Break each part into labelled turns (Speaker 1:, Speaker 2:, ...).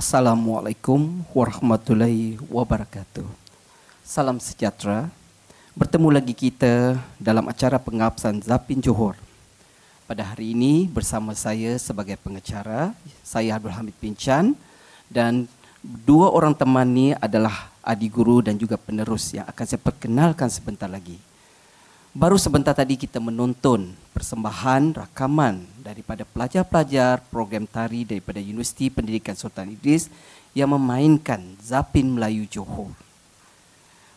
Speaker 1: Assalamualaikum warahmatullahi wabarakatuh. Salam sejahtera. Bertemu lagi kita dalam acara pengabsahan Zapin Johor. Pada hari ini bersama saya sebagai pengacara, saya Abdul Hamid bin Chan, dan dua orang teman ini adalah adik guru dan juga penerus yang akan saya perkenalkan sebentar lagi. Baru sebentar tadi kita menonton persembahan rakaman daripada pelajar-pelajar program tari daripada Universiti Pendidikan Sultan Idris yang memainkan Zapin Melayu Johor.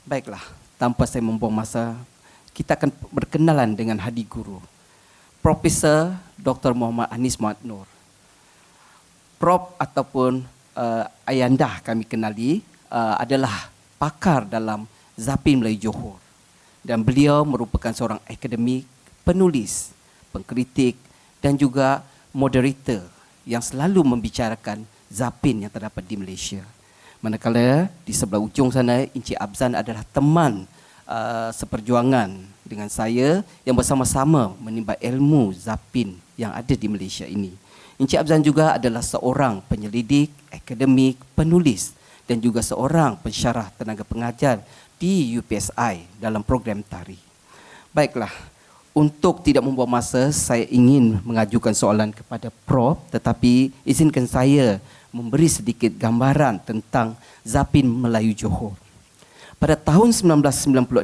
Speaker 1: Baiklah, tanpa saya membuang masa, kita akan berkenalan dengan hadi guru, Profesor Dr. Muhammad Anis Muhammad Nur. Prof ataupun Ayanda kami kenali adalah pakar dalam Zapin Melayu Johor. Dan beliau merupakan seorang akademik, penulis, pengkritik dan juga moderator yang selalu membicarakan Zapin yang terdapat di Malaysia. Manakala di sebelah ujung sana Encik Abzan adalah teman seperjuangan dengan saya yang bersama-sama menimba ilmu Zapin yang ada di Malaysia ini. Encik Abzan juga adalah seorang penyelidik, akademik, penulis dan juga seorang pensyarah tenaga pengajar di UPSI dalam program tari. Baiklah, untuk tidak membuang masa, saya ingin mengajukan soalan kepada Prof, tetapi izinkan saya memberi sedikit gambaran tentang Zapin Melayu Johor. Pada tahun 1996,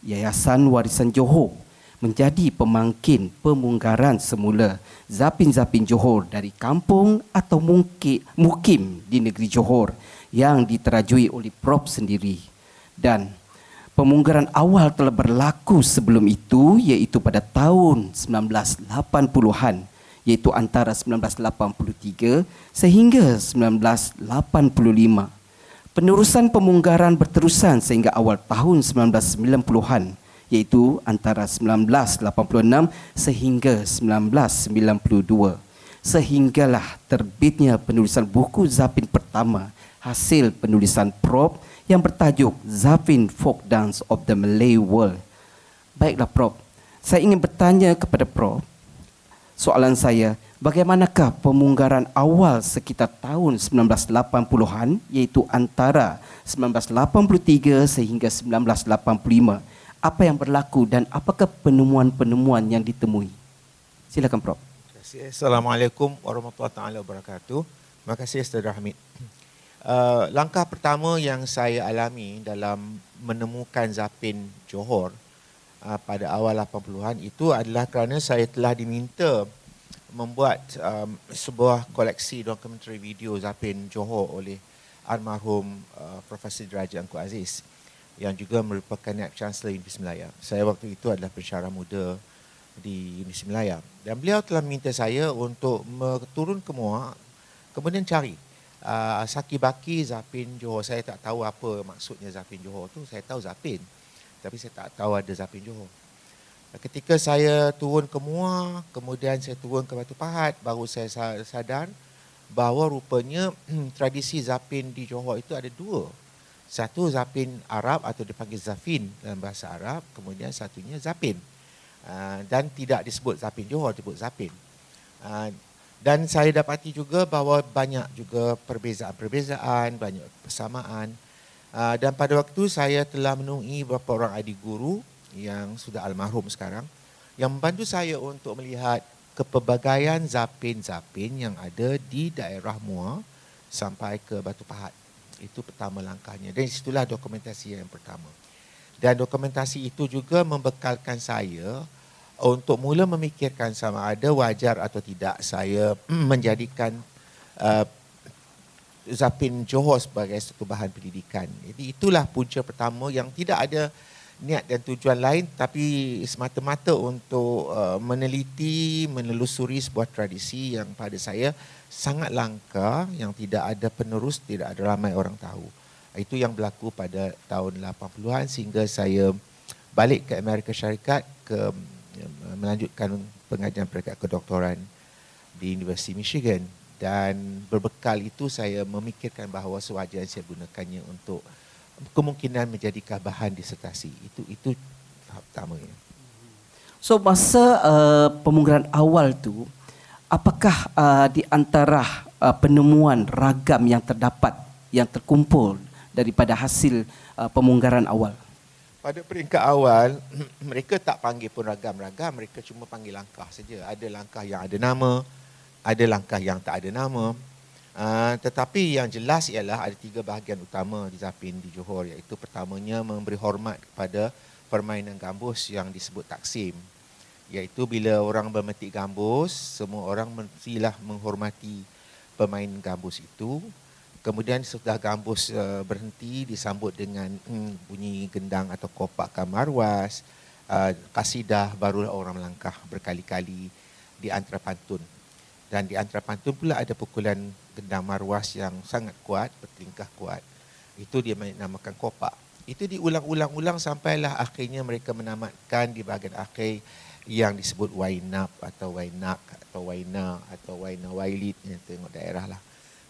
Speaker 1: Yayasan Warisan Johor menjadi pemangkin pemunggaran semula Zapin-Zapin Johor dari kampung atau mukim di negeri Johor yang diterajui oleh Prof sendiri. Dan pemunggaran awal telah berlaku sebelum itu, iaitu pada tahun 1980-an, iaitu antara 1983 sehingga 1985. Penerusan pemunggaran berterusan sehingga awal tahun 1990-an, iaitu antara 1986 sehingga 1992. Sehinggalah terbitnya penulisan buku Zapin pertama, hasil penulisan Prof yang bertajuk Zapin Folk Dance of the Malay World. Baiklah Prof, saya ingin bertanya kepada Prof, soalan saya, bagaimanakah pemunggaran awal sekitar tahun 1980-an, iaitu antara 1983 sehingga 1985? Apa yang berlaku dan apakah penemuan-penemuan yang ditemui? Silakan Prof.
Speaker 2: Terima kasih. Assalamualaikum warahmatullahi wabarakatuh. Terima kasih Saudara Hamid. Langkah pertama yang saya alami dalam menemukan Zapin Johor pada awal 80-an itu adalah kerana saya telah diminta membuat sebuah koleksi dokumentari video Zapin Johor oleh almarhum Profesor Diraja Engku Aziz yang juga merupakan Naib Chancellor Universiti Melaya. Saya waktu itu adalah pensyarah muda di Universiti Melaya dan beliau telah meminta saya untuk turun ke Muar kemudian cari Saki-Baki Zapin Johor. Saya tak tahu apa maksudnya Zapin Johor tu. Saya tahu Zapin, tapi saya tak tahu ada Zapin Johor. Ketika saya turun ke Muar, kemudian saya turun ke Batu Pahat, baru saya sadar bahawa rupanya tradisi Zapin di Johor itu ada dua. Satu Zapin Arab atau dipanggil Zafin dalam bahasa Arab, kemudian satunya Zapin. Dan tidak disebut Zapin Johor, disebut Zapin. Dan saya dapati juga bahawa banyak juga perbezaan-perbezaan, banyak persamaan. Dan pada waktu saya telah menemui beberapa orang adik guru yang sudah almarhum sekarang yang membantu saya untuk melihat kepelbagaian Zapin-Zapin yang ada di daerah Muar sampai ke Batu Pahat. Itu pertama langkahnya dan situlah dokumentasi yang pertama. Dan dokumentasi itu juga membekalkan saya untuk mula memikirkan sama ada wajar atau tidak saya menjadikan Zapin Johor sebagai satu bahan pendidikan. Jadi itulah punca pertama yang tidak ada niat dan tujuan lain tapi semata-mata untuk meneliti, menelusuri sebuah tradisi yang pada saya sangat langka, yang tidak ada penerus, tidak ada ramai orang tahu. Itu yang berlaku pada tahun 80-an sehingga saya balik ke Amerika Syarikat melanjutkan pengajian peringkat kedoktoran di Universiti Michigan dan berbekal itu saya memikirkan bahawa sewajarnya saya gunakannya untuk kemungkinan menjadikan bahan disertasi. Itu tahap pertamanya.
Speaker 1: So masa pemunggaran awal tu, apakah di antara penemuan ragam yang terdapat, yang terkumpul daripada hasil pemunggaran awal?
Speaker 2: Pada peringkat awal, mereka tak panggil pun ragam-ragam, mereka cuma panggil langkah saja. Ada langkah yang ada nama, ada langkah yang tak ada nama. Tetapi yang jelas ialah ada 3 bahagian utama di Zapin di Johor, iaitu pertamanya memberi hormat kepada permainan gambus yang disebut taksim. Iaitu bila orang bermetik gambus, semua orang mestilah menghormati pemain gambus itu. Kemudian setelah gambus berhenti disambut dengan bunyi gendang atau kopak kamarwas, kasidah, barulah orang melangkah berkali-kali di antara pantun. Dan di antara pantun pula ada pukulan gendang marwas yang sangat kuat, bertingkah kuat. Itu dia namakan kopak. Itu diulang-ulang-ulang sampailah akhirnya mereka menamatkan di bahagian akhir yang disebut wainap atau wainak atau waina atau waina wailit, tengok daerah lah.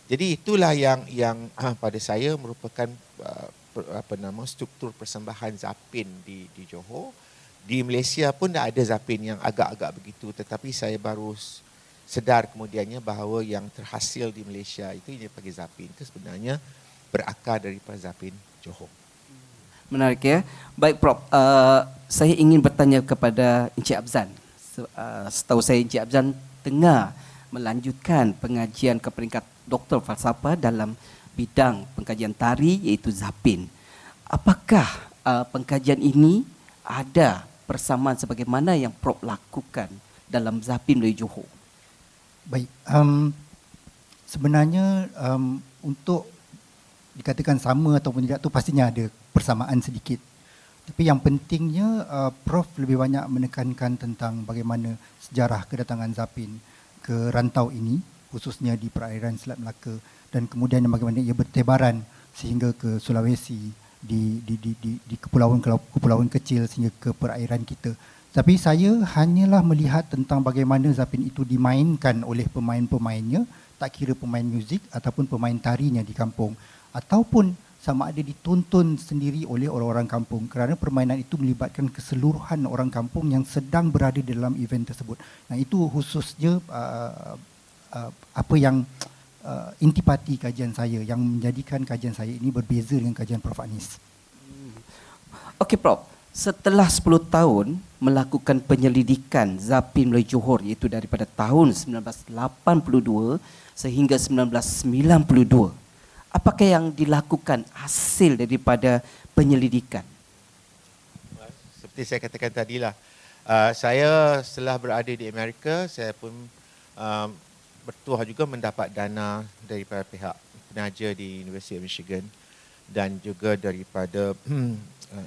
Speaker 2: Jadi itulah yang pada saya merupakan struktur persembahan Zapin di Johor. Di Malaysia pun dah ada Zapin yang agak-agak begitu, tetapi saya baru sedar kemudiannya bahawa yang terhasil di Malaysia itu yang dipanggil Zapin itu sebenarnya berakar daripada Zapin Johor.
Speaker 1: Menarik ya. Baik Prof, saya ingin bertanya kepada Encik Abzan. Setahu saya Encik Abzan tengah melanjutkan pengajian ke peringkat Doktor Falsafah dalam bidang pengkajian tari iaitu Zapin. Apakah pengkajian ini ada persamaan sebagaimana yang Prof lakukan dalam Zapin Melayu Johor?
Speaker 3: Baik, sebenarnya untuk dikatakan sama ataupun tidak tu pastinya ada persamaan sedikit. Tapi yang pentingnya Prof lebih banyak menekankan tentang bagaimana sejarah kedatangan Zapin ke rantau ini, khususnya di perairan Selat Melaka, dan kemudian bagaimana ia bertebaran sehingga ke Sulawesi, di kepulauan kecil sehingga ke perairan kita. Tapi saya hanyalah melihat tentang bagaimana Zapin itu dimainkan oleh pemain-pemainnya, tak kira pemain muzik ataupun pemain tarinya di kampung, ataupun sama ada dituntun sendiri oleh orang-orang kampung, kerana permainan itu melibatkan keseluruhan orang kampung yang sedang berada di dalam event tersebut. Nah, itu khususnya apa yang intipati kajian saya, yang menjadikan kajian saya ini berbeza dengan kajian Prof Anis.
Speaker 1: Okey Prof, setelah 10 tahun melakukan penyelidikan Zapin Melayu Johor, iaitu daripada tahun 1982 sehingga 1992, apakah yang dilakukan hasil daripada penyelidikan?
Speaker 2: Seperti saya katakan tadilah, saya setelah berada di Amerika, saya pun bertuah juga mendapat dana daripada pihak penaja di University of Michigan dan juga daripada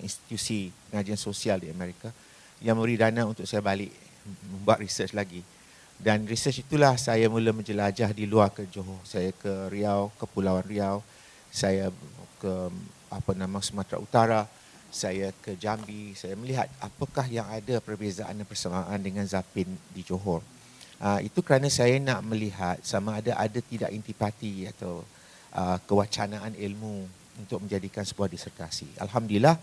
Speaker 2: institusi pengajian sosial di Amerika yang memberi dana untuk saya balik membuat research lagi. Dan research itulah saya mula menjelajah di luar ke Johor. Saya ke Riau, Kepulauan Riau, saya ke Sumatera Utara, saya ke Jambi. Saya melihat apakah yang ada perbezaan dan persamaan dengan Zapin di Johor. Itu kerana saya nak melihat sama ada tidak intipati atau kewacanaan ilmu untuk menjadikan sebuah disertasi. Alhamdulillah,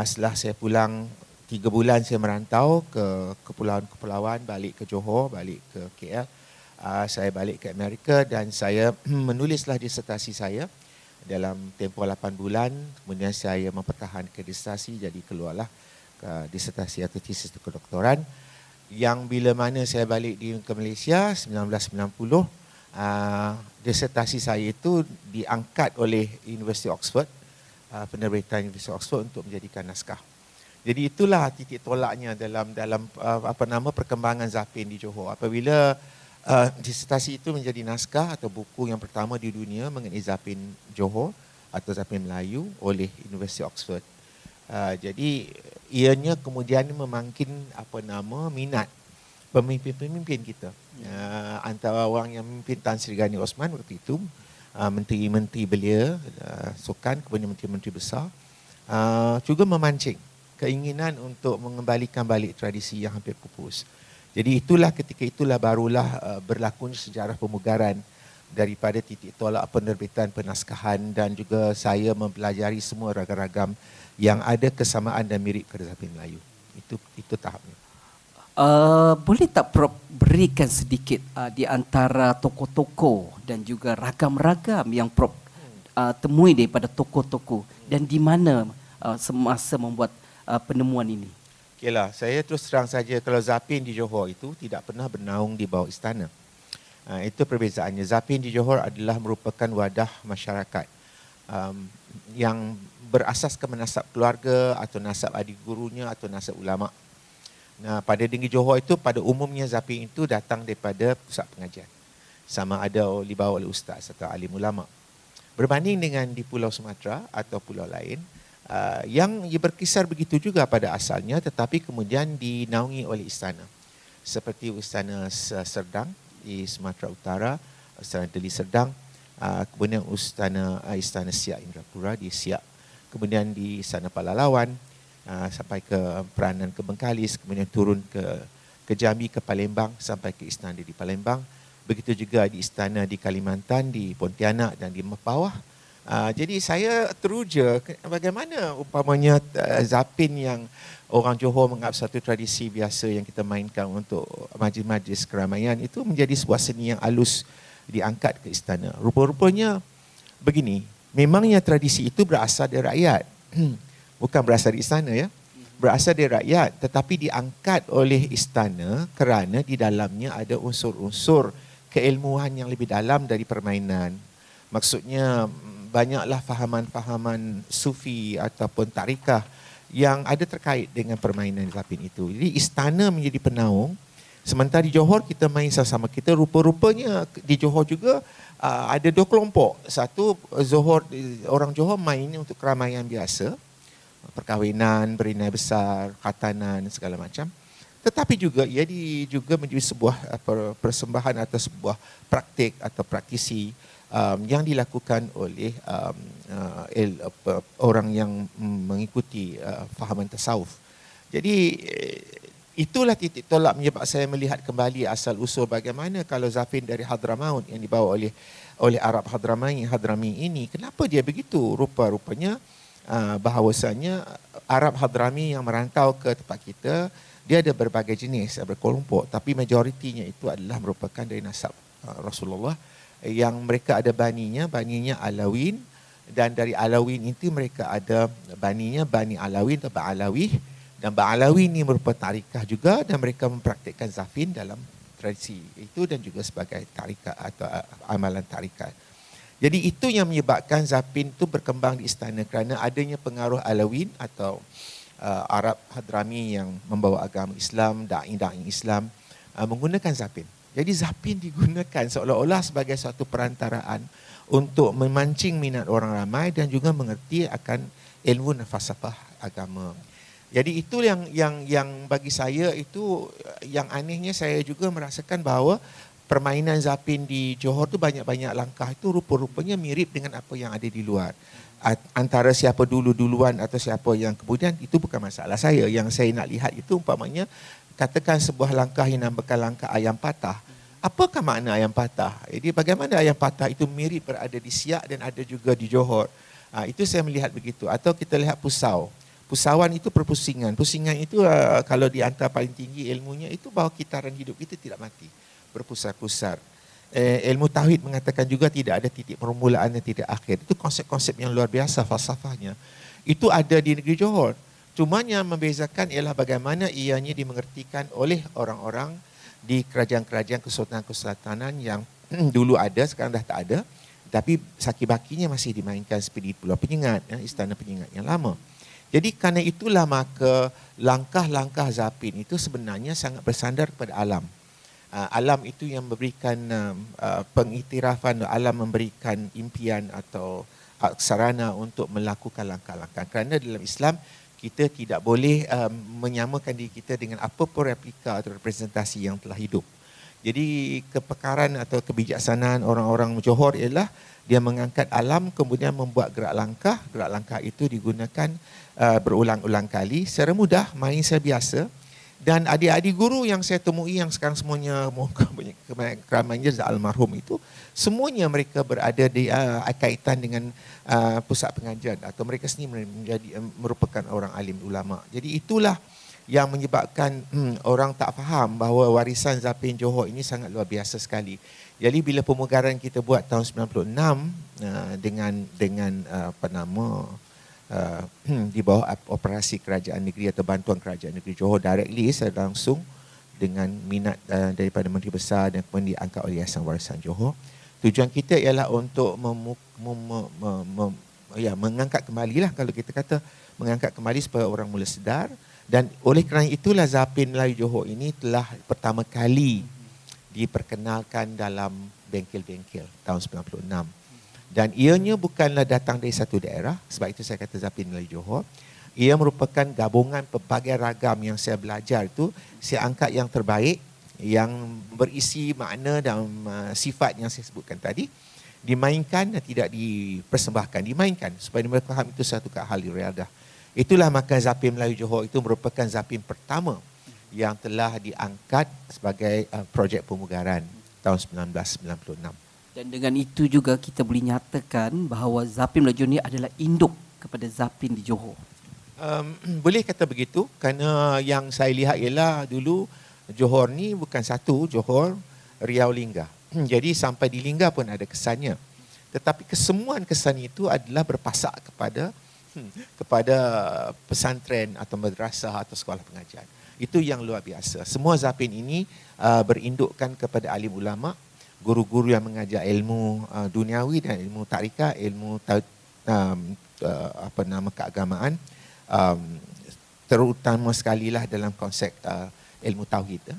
Speaker 2: setelah saya pulang 3 bulan saya merantau ke kepulauan-kepulauan, balik ke Johor, balik ke KL. Saya balik ke Amerika dan saya menulislah disertasi saya dalam tempoh 8 bulan. Kemudian saya mempertahankan disertasi, jadi keluarlah disertasi atau tesis kedoktoran. Yang bila mana saya balik ke Malaysia 1990, disertasi saya itu diangkat oleh University Oxford, penerbitan University Oxford untuk menjadikan naskah. Jadi itulah titik tolaknya dalam perkembangan Zapin di Johor. Apabila disertasi itu menjadi naskah atau buku yang pertama di dunia mengenai Zapin Johor atau Zapin Melayu oleh University Oxford. Jadi ianya kemudian memangkin minat pemimpin-pemimpin kita. Antara orang yang memimpin Tan Sri Gani Osman waktu itu, menteri-menteri belia, sukan, kemudian menteri-menteri besar, juga memancing keinginan untuk mengembalikan balik tradisi yang hampir pupus. Jadi ketika itulah barulah berlaku sejarah pemugaran daripada titik tolak penerbitan penaskahan dan juga saya mempelajari semua ragam-ragam yang ada kesamaan dan mirip pada Zapin Melayu. Itu tahapnya.
Speaker 1: Boleh tak Prof berikan sedikit di antara tokoh-tokoh dan juga ragam-ragam yang Prof temui daripada tokoh-tokoh dan di mana semasa membuat penemuan ini?
Speaker 2: Okeylah, saya terus terang saja, kalau Zapin di Johor itu tidak pernah bernaung di bawah istana. Itu perbezaannya. Zapin di Johor adalah merupakan wadah masyarakat yang berasaskan nasab keluarga atau nasab adik gurunya atau nasab ulama. Nah, pada negeri Johor itu pada umumnya Zapin itu datang daripada pusat pengajian. Sama ada dibawa oleh ustaz atau alim ulama. Berbanding dengan di Pulau Sumatera atau pulau lain, yang berkisar begitu juga pada asalnya tetapi kemudian dinaungi oleh istana. Seperti Istana Serdang di Sumatera Utara, Istana Deli Serdang, kemudian Istana Siak Indrapura di Siak, kemudian di Istana Palalawan, sampai ke peranan ke Bengkalis, kemudian turun ke Jambi, ke Palembang, sampai ke istana di Palembang. Begitu juga di istana di Kalimantan, di Pontianak dan di Mempawah. Jadi saya teruja bagaimana umpamanya Zapin yang orang Johor menganggap satu tradisi biasa yang kita mainkan untuk majlis-majlis keramaian itu menjadi sebuah seni yang halus diangkat ke istana. Rupa-rupanya begini, memangnya tradisi itu berasal dari rakyat. Bukan berasal dari istana ya. Berasal dari rakyat tetapi diangkat oleh istana kerana di dalamnya ada unsur-unsur keilmuan yang lebih dalam dari permainan. Maksudnya banyaklah fahaman-fahaman sufi ataupun tarikah yang ada terkait dengan permainan zapin itu. Jadi istana menjadi penaung, sementara di Johor kita main sama-sama. Kita rupa-rupanya di Johor juga ada dua kelompok. Satu orang Johor main untuk keramaian biasa, perkahwinan, berinai besar, khatanan segala macam. Tetapi juga ia juga menjadi sebuah persembahan atau sebuah praktik atau praktisi yang dilakukan oleh orang yang mengikuti fahaman tasawuf. Jadi itulah titik tolak menyebabkan saya melihat kembali asal usul bagaimana kalau zapin dari Hadramaut yang dibawa oleh Arab Hadrami ini, kenapa dia begitu? Rupa-rupanya bahawasanya Arab Hadrami yang merantau ke tempat kita, dia ada berbagai jenis, berkelompok, tapi majoritinya itu adalah merupakan dari nasab Rasulullah, yang mereka ada baninya Alawin, dan dari Alawin itu mereka ada baninya Bani Alawin atau Ba'alawih, dan Ba'alawih ini merupakan tarikah juga, dan mereka mempraktikkan zafin dalam tradisi itu dan juga sebagai tarikat atau amalan tarikat. Jadi itu yang menyebabkan zapin itu berkembang di istana kerana adanya pengaruh Alawin atau Arab Hadrami yang membawa agama Islam, da'i-da'i Islam menggunakan zapin. Jadi zapin digunakan seolah-olah sebagai satu perantaraan untuk memancing minat orang ramai dan juga mengerti akan ilmu dan falsafah agama. Jadi itu yang bagi saya itu yang anehnya, saya juga merasakan bahawa permainan zapin di Johor tu banyak-banyak langkah itu rupa-rupanya mirip dengan apa yang ada di luar. Antara siapa duluan atau siapa yang kemudian itu bukan masalah saya. Yang saya nak lihat itu umpamanya katakan sebuah langkah yang namakan langkah ayam patah. Apakah makna ayam patah? Jadi bagaimana ayam patah itu mirip berada di Siak dan ada juga di Johor. Itu saya melihat begitu. Atau kita lihat pusau. Pusauan itu perpusingan. Pusingan itu kalau di antara paling tinggi ilmunya itu bahawa kitaran hidup kita tidak mati, berpusar-pusar. Ilmu tauhid mengatakan juga tidak ada titik permulaan dan titik akhir. Itu konsep-konsep yang luar biasa falsafahnya. Itu ada di negeri Johor. Cuma yang membezakan ialah bagaimana ianya dimengertikan oleh orang-orang di kerajaan-kerajaan kesultanan-kesultanan yang dulu ada, sekarang dah tak ada. Tapi saki-bakinya masih dimainkan seperti Pulau Penyengat, istana Penyengat yang lama. Jadi kerana itulah maka langkah-langkah zapin itu sebenarnya sangat bersandar kepada alam. Alam itu yang memberikan pengiktirafan, alam memberikan impian atau sarana untuk melakukan langkah-langkah. Kerana dalam Islam kita tidak boleh menyamakan diri kita dengan apa pun replika atau representasi yang telah hidup. Jadi kepekaran atau kebijaksanaan orang-orang Johor ialah dia mengangkat alam kemudian membuat gerak langkah itu digunakan berulang-ulang kali secara mudah, main sebiasa. Dan adik-adik guru yang saya temui yang sekarang semuanya keramaian almarhum itu, semuanya mereka berada di kaitan dengan pusat pengajian atau mereka sendiri merupakan orang alim ulama. Jadi itulah yang menyebabkan orang tak faham bahawa warisan zapin Johor ini sangat luar biasa sekali. Jadi bila pemugaran kita buat tahun 96 dengan di bawah operasi kerajaan negeri atau bantuan kerajaan negeri Johor directly, saya langsung dengan minat daripada Menteri Besar dan kemudian diangkat oleh Yayasan Warisan Johor. Tujuan kita ialah untuk mengangkat kembali lah, kalau kita kata mengangkat kembali supaya orang mula sedar. Dan oleh kerana itulah zapin Melayu Johor ini telah pertama kali diperkenalkan dalam bengkel-bengkel tahun 96. Dan ianya bukanlah datang dari satu daerah, sebab itu saya kata zapin Melayu Johor. Ia merupakan gabungan pelbagai ragam yang saya belajar itu, saya angkat yang terbaik, yang berisi makna dan sifat yang saya sebutkan tadi, dimainkan dan tidak dipersembahkan, dimainkan supaya mereka faham itu satu hal riadah. Itulah maka zapin Melayu Johor itu merupakan zapin pertama yang telah diangkat sebagai projek pemugaran tahun 1996.
Speaker 1: Dan dengan itu juga kita boleh nyatakan bahawa zapin Melayu Johor ini adalah induk kepada zapin di Johor.
Speaker 2: Boleh kata begitu, kerana yang saya lihat ialah dulu Johor ni bukan satu, Johor, Riau, Lingga. Jadi sampai di Lingga pun ada kesannya. Tetapi kesemuan kesan itu adalah berpasak kepada pesantren atau madrasah atau sekolah pengajian. Itu yang luar biasa. Semua zapin ini berindukkan kepada alim ulama, guru-guru yang mengajar ilmu duniawi dan ilmu tarikat, ilmu keagamaan, terutama sekali lah dalam konsep ilmu tauhid.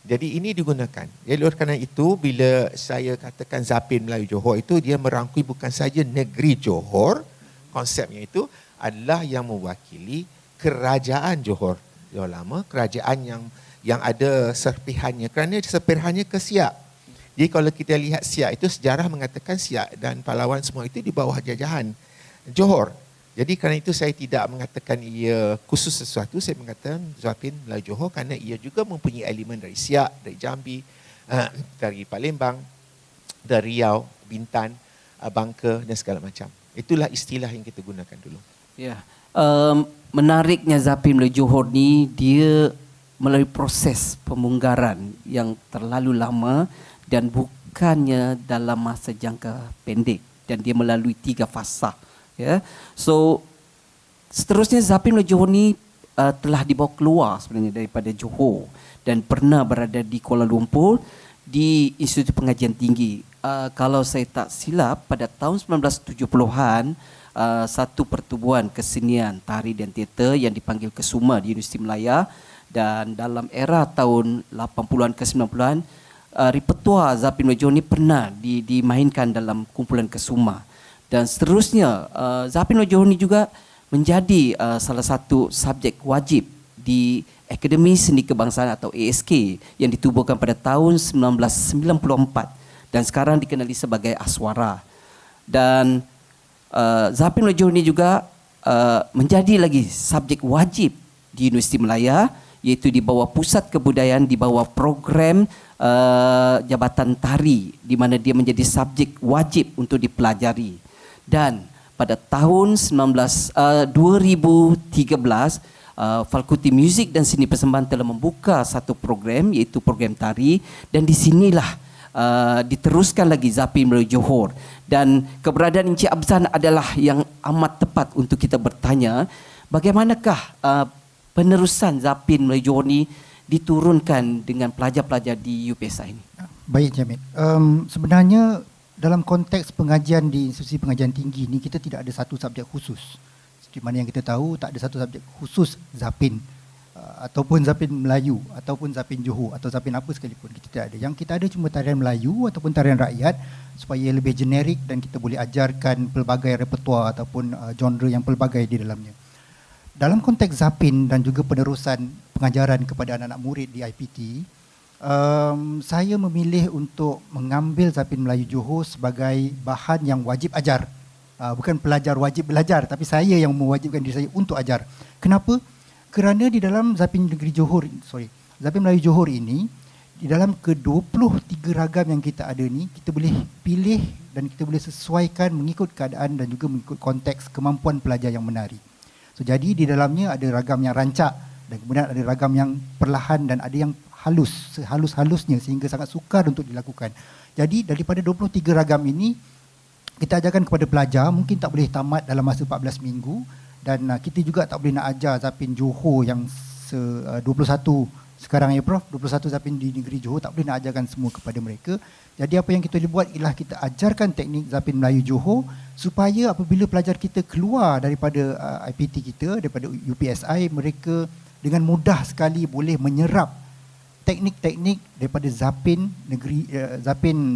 Speaker 2: Jadi ini digunakan. Jadi oleh kerana itu bila saya katakan Zapin Melayu Johor itu dia merangkui bukan saja negeri Johor, konsepnya itu adalah yang mewakili kerajaan Johor. Johor lama, kerajaan yang ada serpihannya kerana serpihannya ke Siak. Jadi kalau kita lihat Siak itu sejarah mengatakan Siak dan pahlawan semua itu di bawah jajahan Johor. Jadi kerana itu saya tidak mengatakan ia khusus sesuatu, saya mengatakan Zapin Melayu Johor kerana ia juga mempunyai elemen dari Siak, dari Jambi, dari Palembang, dari Riau, Bintan, Bangka dan segala macam. Itulah istilah yang kita gunakan dulu.
Speaker 1: Ya, menariknya Zapin Melayu Johor ni dia melalui proses pemunggaran yang terlalu lama dan bukannya dalam masa jangka pendek dan dia melalui 3 fasa. Ya, so seterusnya Zapin Melayu Johor ni telah dibawa keluar sebenarnya daripada Johor dan pernah berada di Kuala Lumpur di Institut Pengajian Tinggi. Kalau saya tak silap pada tahun 1970-an satu pertubuhan kesenian tari dan teater yang dipanggil Kesuma di Universiti Melaya, dan dalam era tahun 80-an ke 90-an repertuar Zapin Melayu Johor ni pernah dimainkan dalam kumpulan Kesuma. Dan seterusnya Zapin Melayu Johor ni juga menjadi salah satu subjek wajib di Akademi Seni Kebangsaan atau ASK yang ditubuhkan pada tahun 1994 dan sekarang dikenali sebagai Aswara. Dan Zapin Melayu Johor ni juga menjadi lagi subjek wajib di Universiti Melaya, iaitu di bawah Pusat Kebudayaan, di bawah program Jabatan Tari, di mana dia menjadi subjek wajib untuk dipelajari. Dan pada tahun 2013 Fakulti Muzik dan Seni Persembahan telah membuka satu program, iaitu program tari, dan di sinilah diteruskan lagi Zapin Melayu Johor. Dan keberadaan Encik Abzan adalah yang amat tepat untuk kita bertanya bagaimanakah penerusan Zapin Melayu Johor ni diturunkan dengan pelajar-pelajar di UPSI ini.
Speaker 3: Baik Jamil. Sebenarnya dalam konteks pengajian di institusi pengajian tinggi ni kita tidak ada satu subjek khusus. Seperti mana yang kita tahu, tak ada satu subjek khusus Zapin ataupun Zapin Melayu ataupun Zapin Johor atau Zapin apa sekalipun, kita tidak ada. Yang kita ada cuma tarian Melayu ataupun tarian rakyat supaya lebih generik dan kita boleh ajarkan pelbagai repertua ataupun genre yang pelbagai di dalamnya. Dalam konteks Zapin dan juga penerusan pengajaran kepada anak-anak murid di IPT, saya memilih untuk mengambil Zapin Melayu Johor sebagai bahan yang wajib ajar. Bukan pelajar wajib belajar, tapi saya yang mewajibkan diri saya untuk ajar. Kenapa? Kerana di dalam Zapin Melayu Johor ini, di dalam ke-23 ragam yang kita ada ni, kita boleh pilih dan kita boleh sesuaikan mengikut keadaan dan juga mengikut konteks kemampuan pelajar yang menari. So, jadi di dalamnya ada ragam yang rancak dan kemudian ada ragam yang perlahan dan ada yang halus, sehalus-halusnya sehingga sangat sukar untuk dilakukan. Jadi daripada 23 ragam ini, kita ajarkan kepada pelajar, mungkin tak boleh tamat dalam masa 14 minggu, dan kita juga tak boleh nak ajar Zapin Johor yang 21 sekarang ya Prof, 21 Zapin di negeri Johor, tak boleh nak ajarkan semua kepada mereka. Jadi apa yang kita boleh buat ialah kita ajarkan teknik Zapin Melayu Johor supaya apabila pelajar kita keluar daripada IPT kita, daripada UPSI, mereka dengan mudah sekali boleh menyerap teknik-teknik daripada Zapin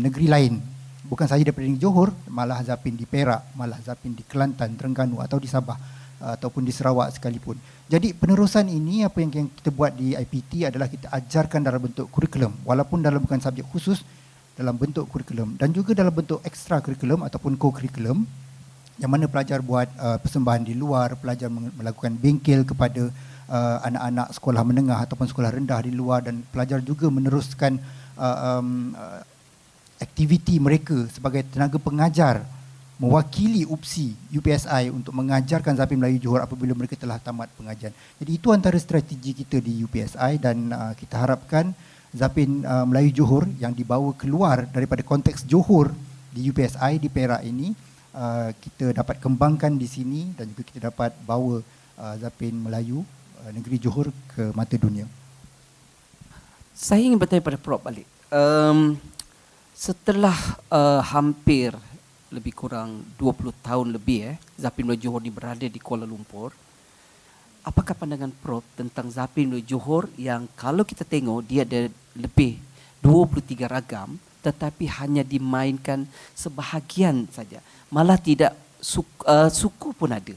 Speaker 3: negeri lain. Bukan sahaja daripada negeri Johor, malah Zapin di Perak, malah Zapin di Kelantan, Terengganu atau di Sabah ataupun di Sarawak sekalipun. Jadi penerusan ini, apa yang kita buat di IPT adalah kita ajarkan dalam bentuk kurikulum, walaupun dalam bukan subjek khusus, dalam bentuk kurikulum dan juga dalam bentuk ekstra kurikulum ataupun co-kurikulum, yang mana pelajar buat persembahan di luar, pelajar melakukan bengkel kepada anak-anak sekolah menengah ataupun sekolah rendah di luar, dan pelajar juga meneruskan aktiviti mereka sebagai tenaga pengajar mewakili UPSI untuk mengajarkan Zapin Melayu Johor apabila mereka telah tamat pengajian. Jadi itu antara strategi kita di UPSI, dan kita harapkan Zapin Melayu Johor yang dibawa keluar daripada konteks Johor di UPSI di Perak ini, kita dapat kembangkan di sini dan juga kita dapat bawa Zapin Melayu negeri Johor ke mata dunia.
Speaker 1: Saya ingin bertanya pada Prof balik. Setelah hampir lebih kurang 20 tahun lebih Zapin Melayu Johor ni berada di Kuala Lumpur, apakah pandangan Prof tentang Zapin di Johor yang kalau kita tengok dia ada lebih 23 ragam tetapi hanya dimainkan sebahagian saja. Malah tidak suku pun ada.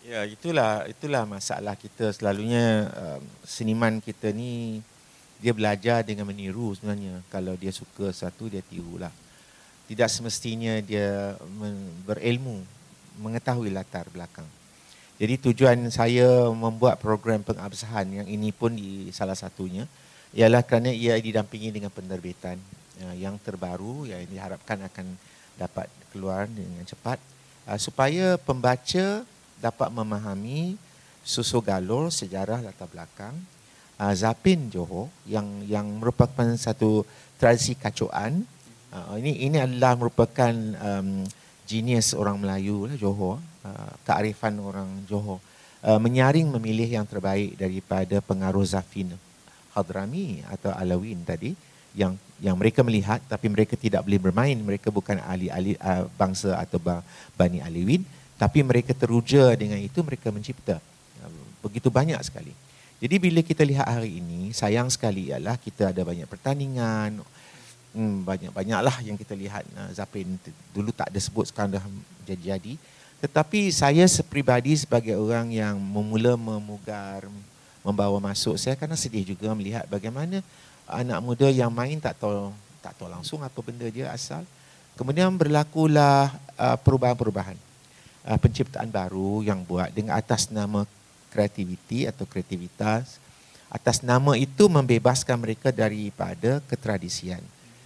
Speaker 2: Ya, itulah masalah kita selalunya. Seniman kita ni dia belajar dengan meniru sebenarnya. Kalau dia suka satu, dia tirulah. Tidak semestinya dia berilmu, mengetahui latar belakang. Jadi tujuan saya membuat program pengabsahan yang ini pun di salah satunya ialah kerana ia didampingi dengan penerbitan yang terbaru yang diharapkan akan dapat keluar dengan cepat supaya pembaca dapat memahami susu galur sejarah latar belakang Zapin Johor yang merupakan satu tradisi kacuan. Ini adalah merupakan genius orang Melayu lah, Johor, kearifan orang Johor, menyaring memilih yang terbaik daripada pengaruh Zapin Hadrami atau Alawin tadi yang mereka melihat tapi mereka tidak boleh bermain. Mereka bukan ahli bangsa atau Bani Alawin, tapi mereka teruja dengan itu, mereka mencipta begitu banyak sekali. Jadi bila kita lihat hari ini, sayang sekali ialah kita ada banyak pertandingan, banyak-banyaklah yang kita lihat. Zapin dulu tak ada sebut, sekarang dah jadi-jadi. Tetapi saya sepribadi sebagai orang yang memula memugar, membawa masuk, saya kadang sedih juga melihat bagaimana anak muda yang main tak tahu langsung apa benda dia asal. Kemudian berlakulah perubahan-perubahan, penciptaan baru yang buat dengan atas nama kreativiti atau kreativitas. Atas nama itu membebaskan mereka daripada ketradisian.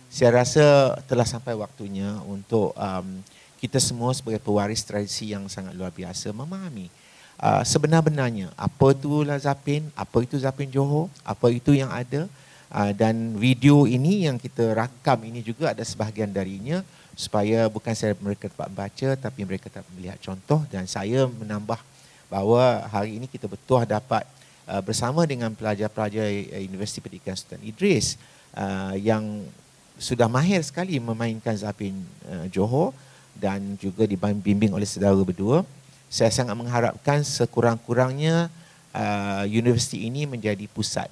Speaker 2: Saya rasa telah sampai waktunya untuk kita semua sebagai pewaris tradisi yang sangat luar biasa memahami sebenar-benarnya apa itulah Zapin, apa itu Zapin Johor, apa itu yang ada. Dan video ini yang kita rakam ini juga ada sebahagian darinya supaya bukan saja mereka dapat membaca tapi mereka dapat melihat contoh. Dan saya menambah bahawa hari ini kita betul dapat bersama dengan pelajar-pelajar Universiti Pendidikan Sultan Idris yang sudah mahir sekali memainkan Zapin Johor dan juga dibimbing oleh saudara berdua. Saya sangat mengharapkan sekurang-kurangnya universiti ini menjadi pusat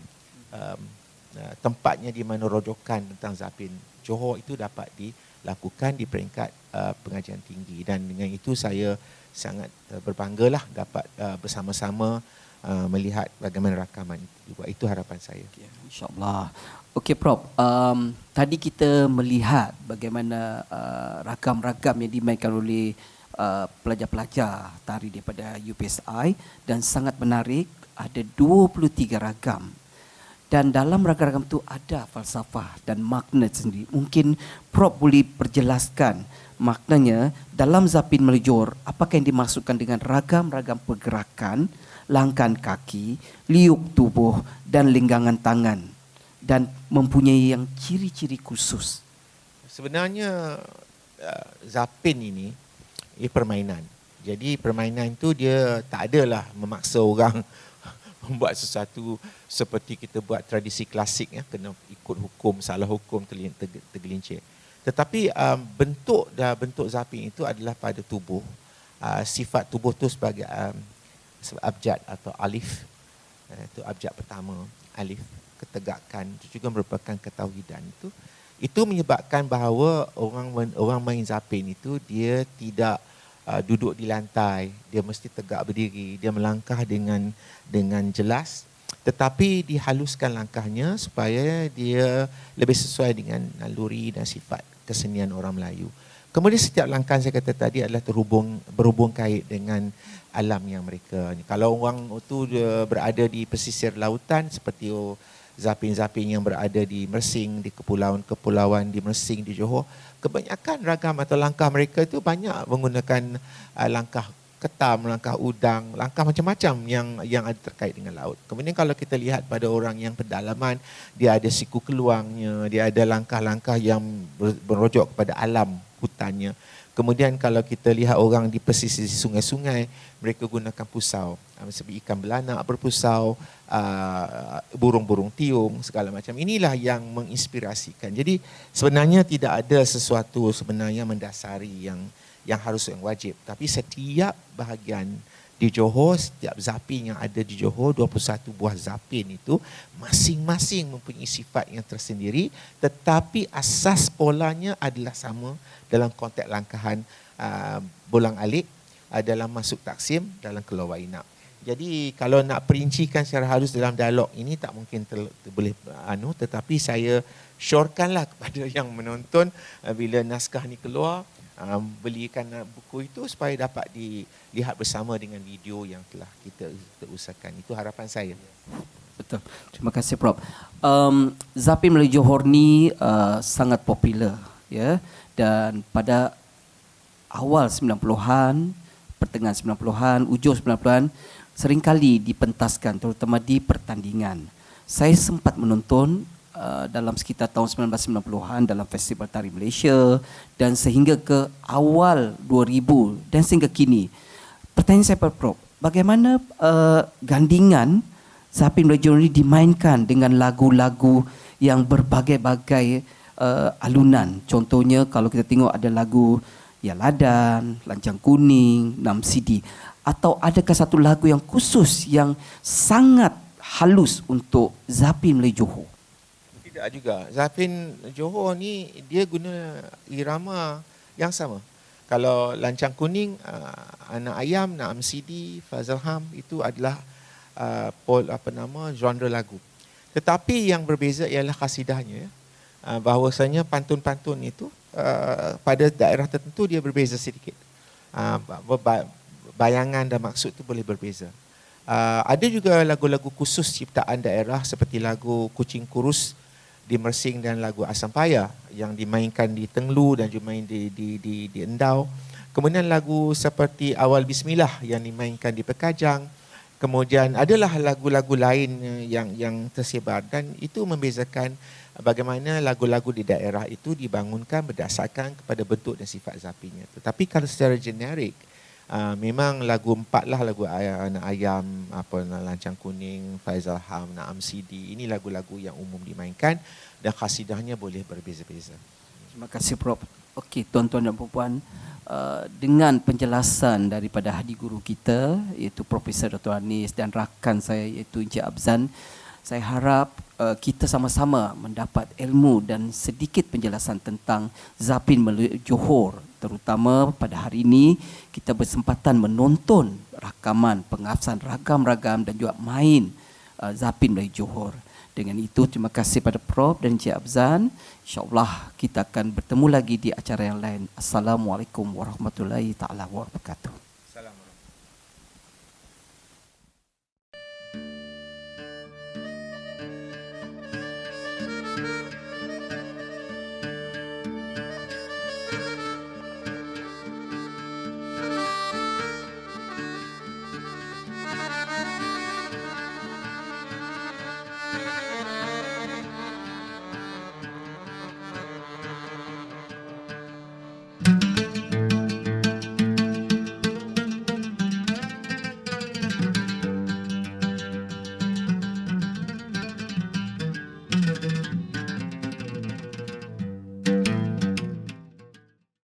Speaker 2: tempatnya di mana rojokan tentang Zapin Johor itu dapat dilakukan di peringkat pengajian tinggi. Dan dengan itu saya sangat berbanggalah dapat bersama-sama melihat bagaimana rakaman itu. Itu harapan saya.
Speaker 1: InsyaAllah. Okey Prof, tadi kita melihat bagaimana ragam-ragam yang dimainkan oleh pelajar-pelajar tari daripada UPSI dan sangat menarik, ada 23 ragam. Dan dalam ragam-ragam itu ada falsafah dan makna sendiri. Mungkin Prof boleh perjelaskan maknanya dalam Zapin Melayu Johor, apakah yang dimaksudkan dengan ragam-ragam pergerakan, langkah kaki, liuk tubuh dan linggangan tangan dan mempunyai yang ciri-ciri khusus.
Speaker 2: Sebenarnya Zapin ini permainan. Jadi permainan itu dia tak adalah memaksa orang membuat sesuatu seperti kita buat tradisi klasik, ya, kena ikut hukum, salah hukum, tergelincir. Tetapi bentuk Zapin itu adalah pada tubuh. Sifat tubuh itu sebagai abjad atau alif. Itu abjad pertama, alif, ketegakan, itu juga merupakan ketauhidan. Itu menyebabkan bahawa orang main Zapin itu dia tidak duduk di lantai, dia mesti tegak berdiri, dia melangkah dengan jelas, tetapi dihaluskan langkahnya supaya dia lebih sesuai dengan naluri dan sifat kesenian orang Melayu. Kemudian setiap langkah saya kata tadi adalah berhubung kait dengan alam yang mereka ni. Kalau orang itu berada di pesisir lautan seperti Zapin-Zapin yang berada di Mersing, di kepulauan di Mersing, di Johor, kebanyakan ragam atau langkah mereka itu banyak menggunakan langkah ketam, langkah udang, langkah macam-macam yang ada terkait dengan laut. Kemudian kalau kita lihat pada orang yang pedalaman, dia ada siku keluangnya, dia ada langkah-langkah yang berojok kepada alam hutannya. Kemudian kalau kita lihat orang di pesisir sungai-sungai, mereka gunakan pusau. Seperti ikan belanak berpusau, burung-burung tiung, segala macam. Inilah yang menginspirasikan. Jadi sebenarnya tidak ada sesuatu sebenarnya mendasari yang harus, yang wajib. Tapi setiap bahagian di Johor, setiap zapin yang ada di Johor, 21 buah zapin itu masing-masing mempunyai sifat yang tersendiri, tetapi asas polanya adalah sama dalam konteks langkahan bolang alik, dalam masuk taksim, dalam keluar inap. Jadi kalau nak perincikan secara halus dalam dialog ini tak mungkin boleh tetapi saya syorkanlah kepada yang menonton bila naskah ni keluar, belikan buku itu supaya dapat dilihat bersama dengan video yang telah kita usahakan. Itu harapan saya.
Speaker 1: Betul. Terima kasih Prof. Zapin Melayu Johor ni sangat popular, ya, dan pada awal 90-an, pertengahan 90-an, ujung 90-an seringkali dipentaskan, terutama di pertandingan. Saya sempat menonton dalam sekitar tahun 1990-an dalam Festival Tari Malaysia dan sehingga ke awal 2000 dan sehingga kini. Pertanyaan saya kepada Prof, bagaimana gandingan Zapin Melayu Johor ini dimainkan dengan lagu-lagu yang berbagai-bagai alunan? Contohnya kalau kita tengok ada lagu Ya Ladan, Lancang Kuning, 6 CD. Atau adakah satu lagu yang khusus yang sangat halus untuk Zapin Melayu Johor?
Speaker 2: Tidak juga. Zapin Johor ni dia guna irama yang sama. Kalau Lancang Kuning, Anak Ayam, Naam Sidi, Fazal Ham itu adalah genre lagu. Tetapi yang berbeza ialah kasidahnya. Bahawasanya pantun-pantun itu pada daerah tertentu dia berbeza sedikit. Bayangan dan maksud itu boleh berbeza. Ada juga lagu-lagu khusus ciptaan daerah seperti lagu Kucing Kurus di Mersing dan lagu Asam Payah yang dimainkan di Tenglu dan dimain di Endau. Kemudian lagu seperti Awal Bismillah yang dimainkan di Pekajang. Kemudian adalah lagu-lagu lain yang tersebar dan itu membezakan bagaimana lagu-lagu di daerah itu dibangunkan berdasarkan kepada bentuk dan sifat zapinnya. Tetapi kalau secara generik, memang lagu 4 lah, lagu Anak Ayam, Lancang Kuning, Faizal Ham, Naam Sidi. Ini lagu-lagu yang umum dimainkan dan kasidahnya boleh berbeza-beza.
Speaker 1: Terima kasih Prof. Okey, tuan-tuan dan puan-puan, dengan penjelasan daripada hadi guru kita iaitu Profesor Dr. Anis dan rakan saya iaitu Encik Abzan, saya harap kita sama-sama mendapat ilmu dan sedikit penjelasan tentang Zapin Melayu Johor. Terutama pada hari ini kita bersempatan menonton rakaman pengabsahan ragam-ragam dan juga main Zapin Melayu Johor. Dengan itu terima kasih pada Prof dan Encik Abzan. InsyaAllah kita akan bertemu lagi di acara yang lain. Assalamualaikum warahmatullahi taala wabarakatuh.